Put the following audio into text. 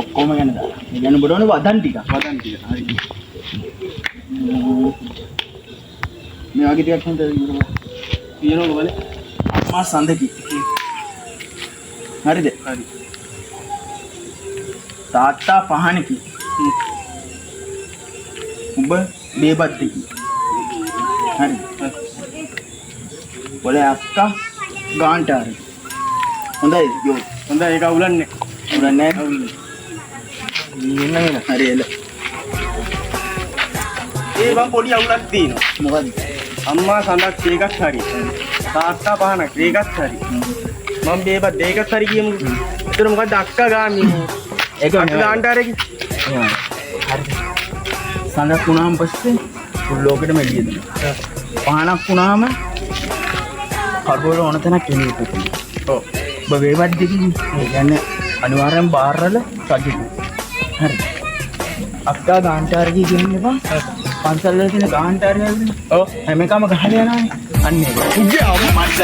ඔක්කොම ගැන දාලා. මේ ගැන බොඩවනේ වදන් ටික. හරි. මේ වගේ ටිකක් හොඳ තියෙනවා බලන්න. අම්මා සඳකි. හරිද? හරි. තාත්තා පහනකි. උඹ බේබද්දකි. හරි. ඔලේ අක්කා ගාන්ටාරි. හොඳයි යෝ. හොඳයි ඒක අවුලන්නේ. අවුලන්නේ නැහැ. අවුලන්නේ. හරි එල. ඒ බම් පොඩි අවුලක් තියෙනවා. මොකද්ද? අම්මා සඳක් ඒකත් හරි. තාත්තා පහනක් ඒකත් හරි. මම බේබද්ද ඒකත් හරි කියමු. ඒතර මොකද්ද අක්කා ගාන්නේ? ඒක ගාන්ටාරේ. හරි. සඳක් වුණාම පස්සේ පුල් ලෝකෙටම එළිය දෙනවා. පහනක් වුණාම කරබෝල ඕන තැනක් එළියට තියෙනවා. ඔව්. ඔබ වේවත් දෙකින් ඒ කියන්නේ අනිවාර්යෙන් බාරවල සජිත. හරි. අක්කා ගාන්ටාරකී කියන්නේ බං. පන්සල් වල තියෙන ගාන්ටාරය වලනේ. ඔව්. හැම එකම ගහලා යනවානේ. අන්න ඒක. උගේ මට